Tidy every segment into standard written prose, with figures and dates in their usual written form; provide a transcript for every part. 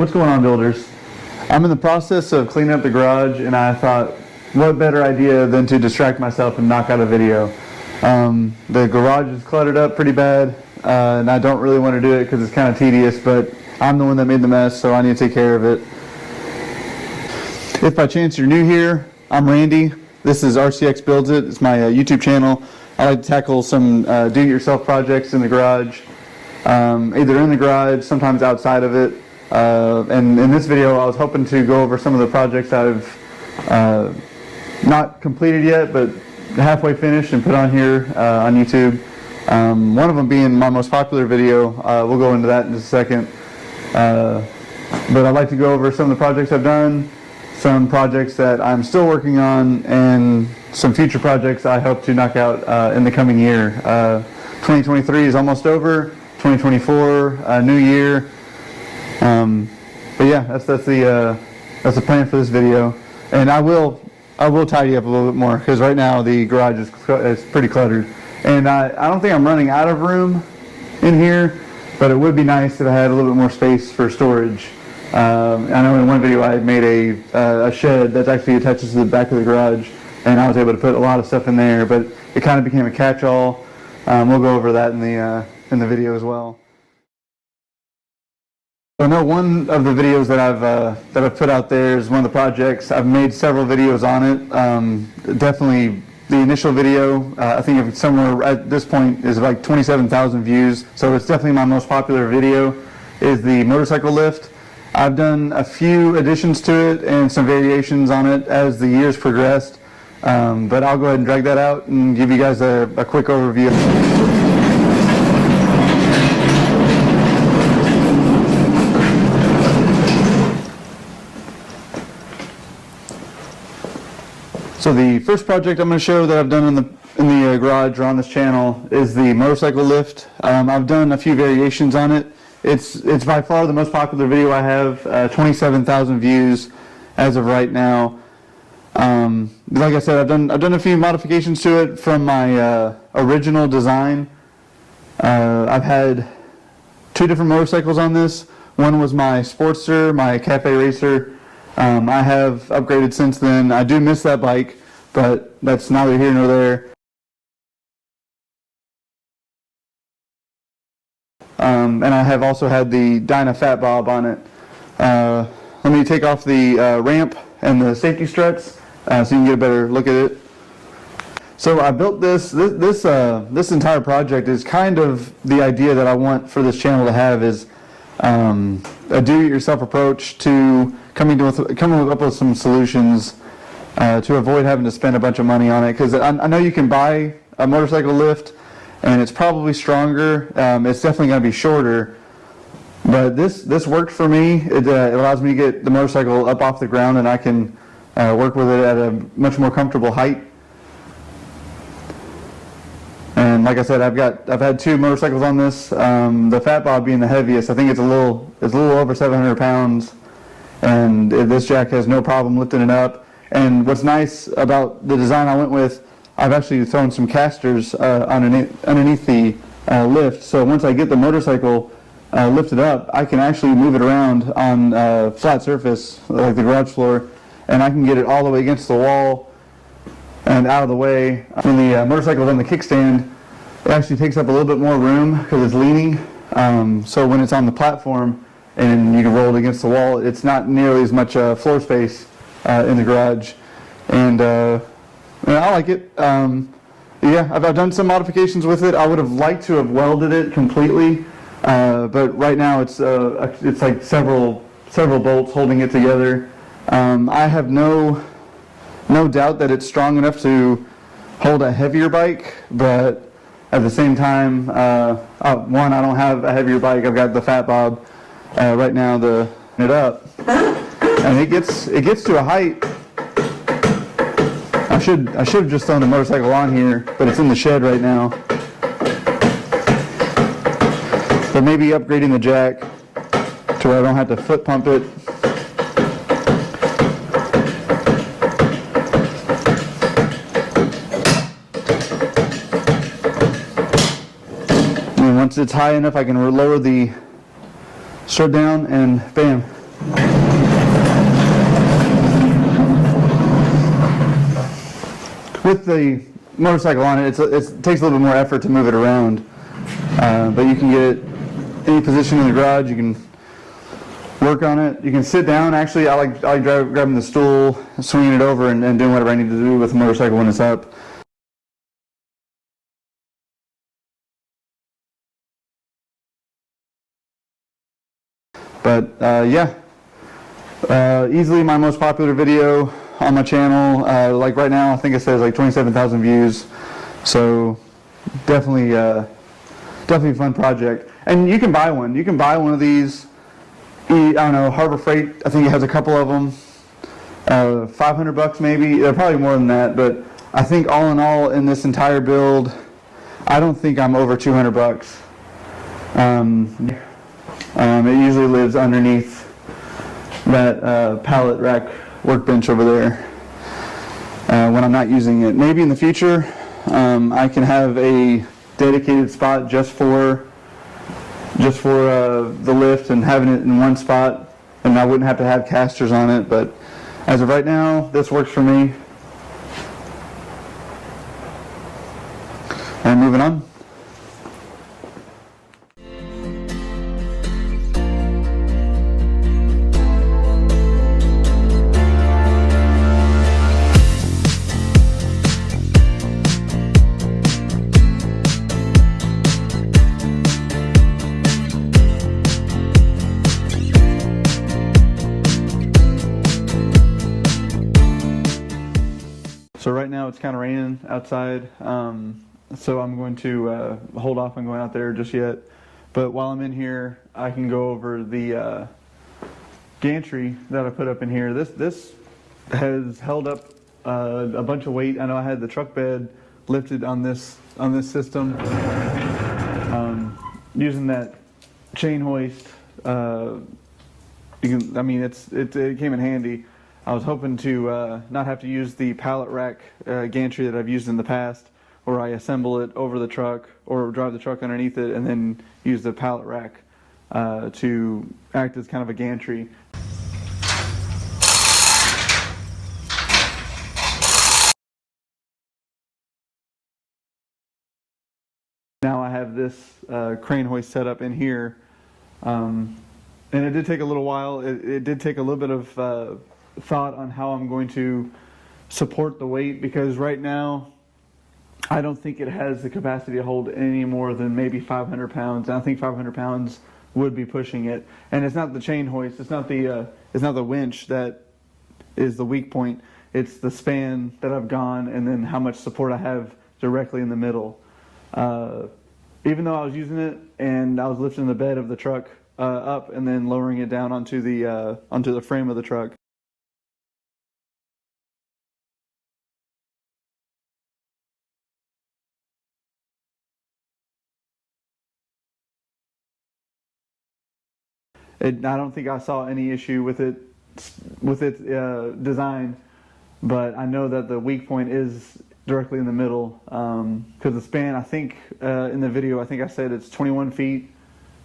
What's going on, builders? I'm in the process of cleaning up the garage, and I thought, what better idea than to distract myself and knock out a video. The garage is cluttered up pretty bad, and I don't really want to do it because it's kind of tedious, but I'm the one that made the mess, so I need to take care of it. If by chance you're new here, I'm Randy. This is RCX Builds It. It's my YouTube channel. I like to tackle some do-it-yourself projects in the garage, either in the garage, sometimes outside of it. And in this video, I was hoping to go over some of the projects I've not completed yet, but halfway finished and put on here on YouTube. One of them being my most popular video. We'll go into that in just a second. But I'd like to go over some of the projects I've done, some projects that I'm still working on, and some future projects I hope to knock out in the coming year. 2023 is almost over. 2024, new year. But yeah, that's the plan for this video, and I will tidy up a little bit more because right now the garage is pretty cluttered, and I don't think I'm running out of room in here, but it would be nice if I had a little bit more space for storage. I know in one video I made a shed that actually attaches to the back of the garage, and I was able to put a lot of stuff in there, but it kind of became a catch-all. We'll go over that in the video as well. I know one of the videos that I've put out there is one of the projects. I've made several videos on it. Definitely the initial video, I think it's somewhere at this point is like 27,000 views. So it's definitely my most popular video, is the motorcycle lift. I've done a few additions to it and some variations on it as the years progressed. But I'll go ahead and drag that out and give you guys a quick overview. So the first project I'm going to show that I've done in the garage or on this channel is the motorcycle lift. I've done a few variations on it. It's by far the most popular video I have, 27,000 views as of right now. Like I said, I've done a few modifications to it from my original design. I've had two different motorcycles on this. One was my Sportster, my Cafe Racer. I have upgraded since then. I do miss that bike, but that's neither here nor there. And I have also had the Dyna Fat Bob on it. Let me take off the ramp and the safety struts so you can get a better look at it. So I built this entire project is kind of the idea that I want for this channel to have, is a do-it-yourself approach to coming up with some solutions to avoid having to spend a bunch of money on it. Because I know you can buy a motorcycle lift, and it's probably stronger. It's definitely going to be shorter. But this worked for me. It allows me to get the motorcycle up off the ground, and I can work with it at a much more comfortable height. And like I said, I've had two motorcycles on this. The Fat Bob being the heaviest. I think it's a little over 700 pounds, and this jack has no problem lifting it up. And what's nice about the design I went with, I've actually thrown some casters underneath the lift. So once I get the motorcycle lifted up, I can actually move it around on flat surface like the garage floor, and I can get it all the way against the wall and out of the way. When the motorcycle is on the kickstand, it actually takes up a little bit more room because it's leaning. So when it's on the platform and you can roll it against the wall, it's not nearly as much floor space in the garage. And I like it. Yeah, I've done some modifications with it. I would have liked to have welded it completely, but right now it's like several bolts holding it together. I have no doubt that it's strong enough to hold a heavier bike, but at the same time, one, I don't have a heavier bike. I've got the Fat Bob right now to it up, and it gets to a height. I should have just thrown the motorcycle on here, but it's in the shed right now. But maybe upgrading the jack to where I don't have to foot pump it. And once it's high enough, I can lower the strut down, and bam, With the motorcycle on it, it takes a little bit more effort to move it around, but you can get it any position in the garage. You can work on it. You can sit down. Actually, I like grabbing the stool, swinging it over, and doing whatever I need to do with the motorcycle when it's up. But yeah, easily my most popular video on my channel. Like right now, I think it says like 27,000 views. So definitely, definitely a fun project. And you can buy one. You can buy one of these. I don't know, Harbor Freight. I think it has a couple of them. $500 maybe. They're probably more than that. But I think all in all, in this entire build, I don't think I'm over $200. It usually lives underneath that pallet rack workbench over there when I'm not using it. Maybe in the future I can have a dedicated spot just for the lift and having it in one spot, and I wouldn't have to have casters on it. But as of right now, this works for me. And moving on. So right now it's kind of raining outside, so I'm going to hold off on going out there just yet. But while I'm in here, I can go over the gantry that I put up in here. This has held up a bunch of weight. I know I had the truck bed lifted on this system using that chain hoist. I mean, it came in handy. I was hoping to not have to use the pallet rack gantry that I've used in the past, where I assemble it over the truck or drive the truck underneath it and then use the pallet rack to act as kind of a gantry. Now I have this crane hoist set up in here, and it did take a little while. It did take a little bit of thought on how I'm going to support the weight, because right now I don't think it has the capacity to hold any more than maybe 500 pounds. And I think 500 pounds would be pushing it. And it's not the chain hoist, it's not the winch that is the weak point. It's the span that I've gone, and then how much support I have directly in the middle. Even though I was using it and I was lifting the bed of the truck up and then lowering it down onto the frame of the truck. I don't think I saw any issue with its design, but I know that the weak point is directly in the middle, because the span, I think in the video, I think I said it's 21 feet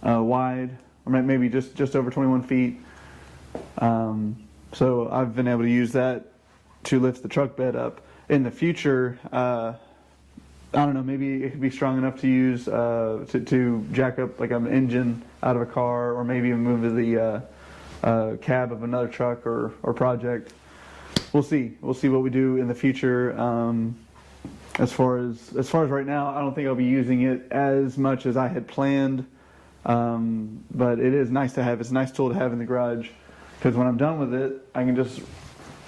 wide, or maybe just over 21 feet. So I've been able to use that to lift the truck bed up. In the future, I don't know, maybe it could be strong enough to use to jack up like an engine out of a car, or maybe even move to the cab of another truck or project. We'll see. We'll see what we do in the future. As far as right now, I don't think I'll be using it as much as I had planned. But it is nice to have. It's a nice tool to have in the garage, because when I'm done with it, I can just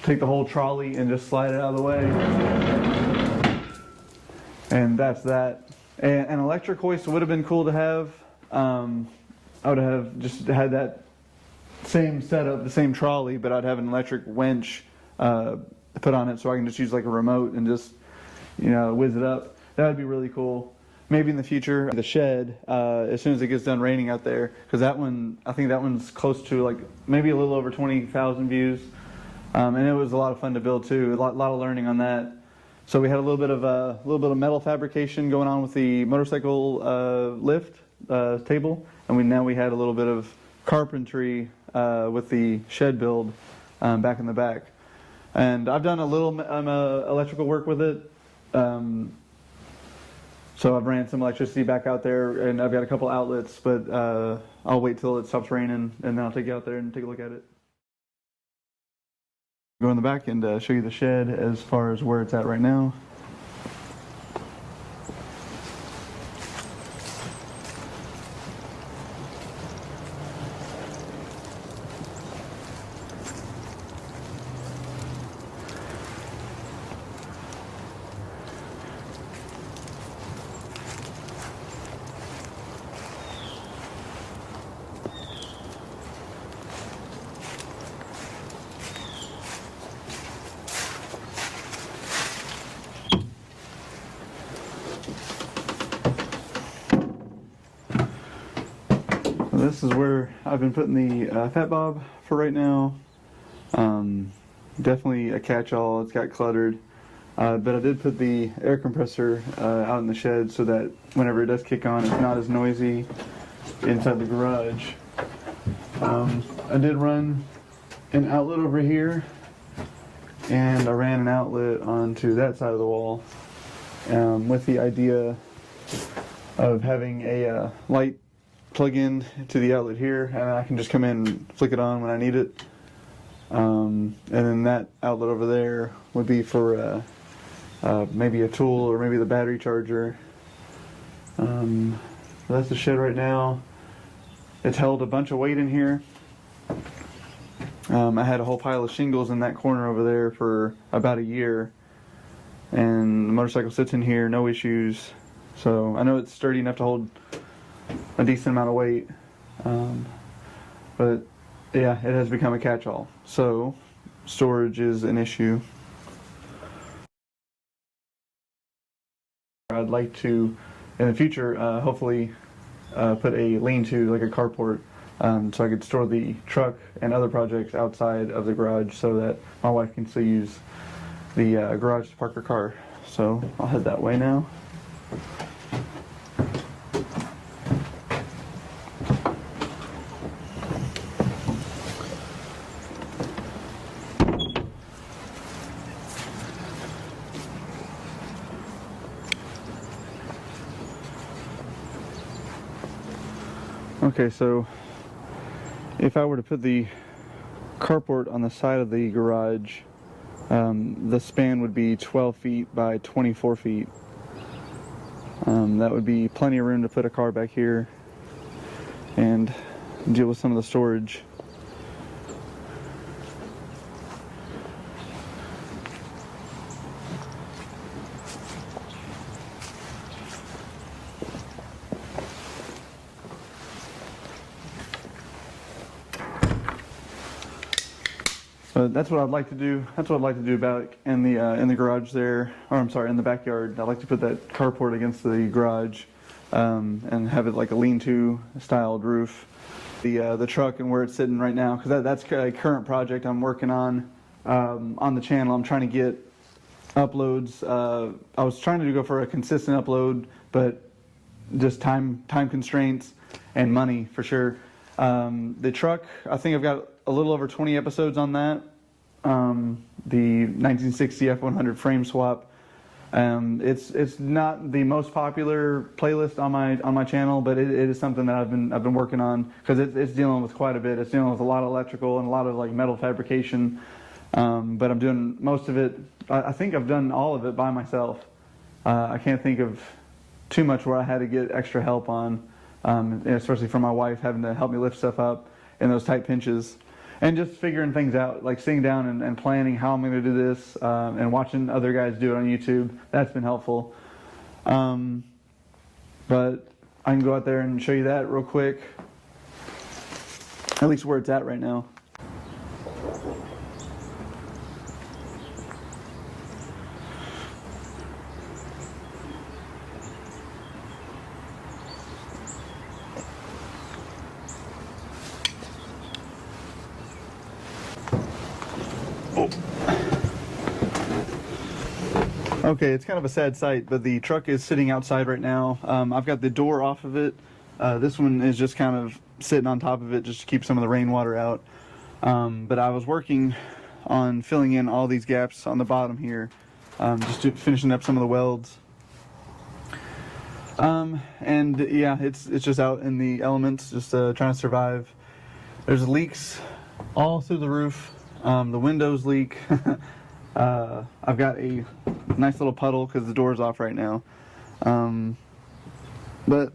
take the whole trolley and just slide it out of the way. And that's that. And an electric hoist would have been cool to have. I would have just had that same setup, the same trolley, but I'd have an electric winch put on it, so I can just use like a remote and just, whiz it up. That would be really cool. Maybe in the future, the shed, as soon as it gets done raining out there, because that one, I think that one's close to like maybe a little over 20,000 views. And it was a lot of fun to build too. A lot of learning on that. So we had a little bit of metal fabrication going on with the motorcycle lift table, and now we had a little bit of carpentry with the shed build back in the back. And I've done a little electrical work with it. So I've ran some electricity back out there, and I've got a couple outlets, but I'll wait till it stops raining, and then I'll take you out there and take a look at it. Go in the back and show you the shed as far as where it's at right now. This is where I've been putting the fat bob for right now. Definitely a catch-all. It's got cluttered, but I did put the air compressor out in the shed so that whenever it does kick on, it's not as noisy inside the garage. I did run an outlet over here, and I ran an outlet onto that side of the wall with the idea of having a light plug in to the outlet here, and I can just come in and flick it on when I need it. And then that outlet over there would be for maybe a tool or maybe the battery charger. That's the shed right now. It's held a bunch of weight in here. I had a whole pile of shingles in that corner over there for about a year, and the motorcycle sits in here, no issues. So I know it's sturdy enough to hold a decent amount of weight, but yeah, it has become a catch-all. So storage is an issue. I'd like to, in the future, hopefully put a lean-to, like a carport, so I could store the truck and other projects outside of the garage so that my wife can still use the garage to park her car. So I'll head that way now. Okay, so if I were to put the carport on the side of the garage, the span would be 12 feet by 24 feet. That would be plenty of room to put a car back here and deal with some of the storage. But that's what I'd like to do. That's what I'd like to do back in the garage there, or I'm sorry, in the backyard. I'd like to put that carport against the garage and have it like a lean-to styled roof. The truck and where it's sitting right now, because that's a current project I'm working on the channel. I'm trying to get uploads. I was trying to go for a consistent upload, but just time constraints and money for sure. The truck, I think I've got a little over 20 episodes on that. The 1960 F100 frame swap. It's not the most popular playlist on my channel, but it is something that I've been working on because it's dealing with quite a bit. It's dealing with a lot of electrical and a lot of like metal fabrication. But I'm doing most of it. I think I've done all of it by myself. I can't think of too much where I had to get extra help on, especially from my wife having to help me lift stuff up in those tight pinches. And just figuring things out, like sitting down and planning how I'm going to do this, and watching other guys do it on YouTube. That's been helpful. But I can go out there and show you that real quick, at least where it's at right now. Okay, it's kind of a sad sight, but the truck is sitting outside right now. I've got the door off of it This one is just kind of sitting on top of it just to keep some of the rainwater out. But I was working on filling in all these gaps on the bottom here, just finishing up some of the welds. And yeah, it's just out in the elements, just trying to survive. There's leaks all through the roof. The windows leak. I've got a nice little puddle because the door's off right now. But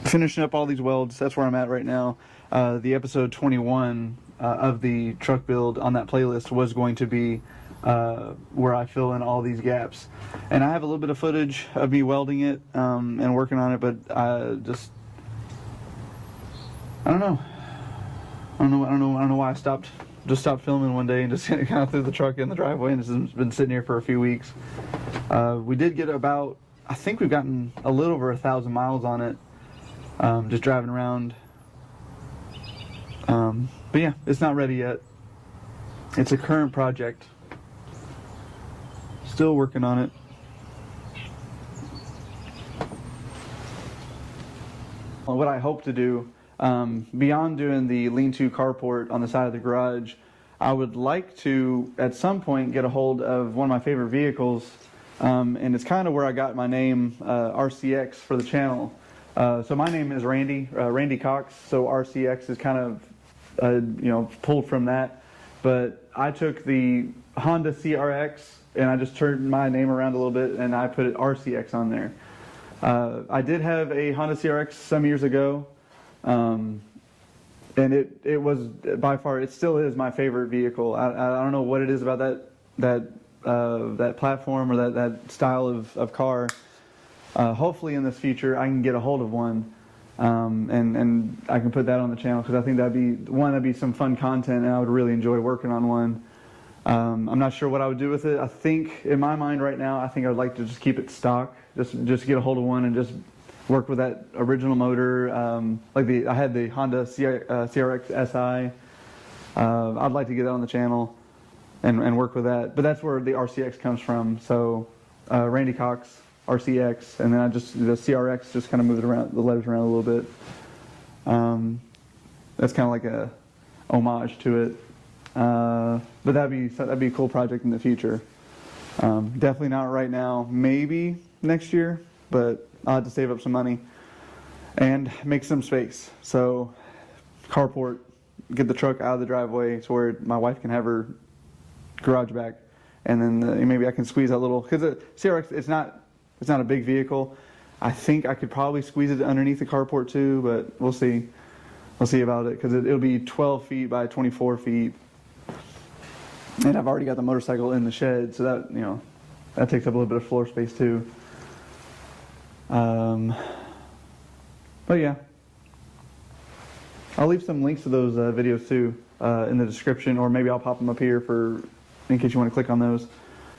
finishing up all these welds, that's where I'm at right now. The episode 21 of the truck build on that playlist was going to be where I fill in all these gaps. And I have a little bit of footage of me welding it and working on it, but I don't know why I stopped filming one day and just kind of threw the truck in the driveway, and it's been sitting here for a few weeks. We did get about, I think we've gotten a little over 1,000 miles on it, just driving around. But yeah, it's not ready yet. It's a current project. Still working on it. What I hope to do, beyond doing the lean-to carport on the side of the garage, I would like to, at some point, get a hold of one of my favorite vehicles, and it's kind of where I got my name, RCX, for the channel. So my name is Randy Cox, so RCX is kind of, pulled from that. But I took the Honda CRX, and I just turned my name around a little bit, and I put RCX on there. I did have a Honda CRX some years ago, and it was by far, it still is my favorite vehicle. I don't know what it is about that platform or that style of car. Hopefully in this future I can get a hold of one, and I can put that on the channel, because I think that'd be some fun content, and I would really enjoy working on one. I'm not sure what I would do with it. I think in my mind right now, I think I would like to just keep it stock, just get a hold of one and just work with that original motor. I had the Honda CRX SI. I'd like to get that on the channel and work with that. But that's where the RCX comes from. So Randy Cox, RCX, and then the CRX just kind of moved around, the letters around a little bit. That's kind of like a homage to it. But that'd be a cool project in the future. Definitely not right now. Maybe next year, but I'll have to save up some money and make some space. So carport, get the truck out of the driveway to where my wife can have her garage back, and then maybe I can squeeze that little, because the CRX, it's not a big vehicle. I think I could probably squeeze it underneath the carport too, but we'll see. We'll see about it, because it'll be 12 feet by 24 feet. And I've already got the motorcycle in the shed, so that takes up a little bit of floor space too. But yeah, I'll leave some links to those videos too in the description, or maybe I'll pop them up here in case you want to click on those.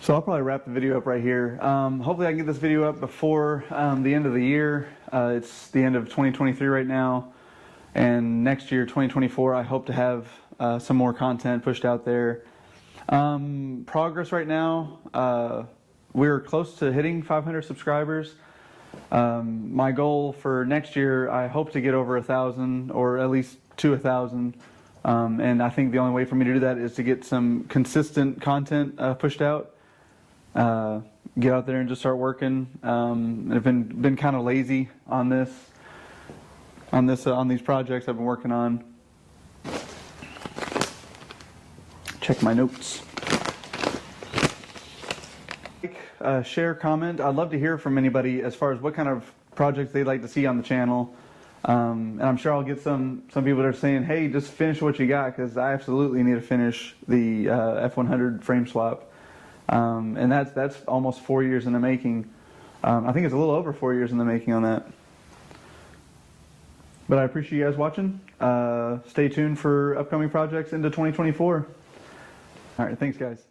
So I'll probably wrap the video up right here. Hopefully I can get this video up before the end of the year. It's the end of 2023 right now, and next year, 2024, I hope to have some more content pushed out there. Progress right now, we're close to hitting 500 subscribers. My goal for next year, I hope to get over 1,000, or at least to 1,000. And I think the only way for me to do that is to get some consistent content pushed out. Get out there and just start working. I've been kind of lazy on these projects I've been working on. Check my notes. Share, comment. I'd love to hear from anybody as far as what kind of projects they'd like to see on the channel. And I'm sure I'll get some people that are saying, hey, just finish what you got, because I absolutely need to finish the F100 frame swap. And that's almost 4 years in the making. I think it's a little over 4 years in the making on that. But I appreciate you guys watching. Stay tuned for upcoming projects into 2024. All right, thanks guys.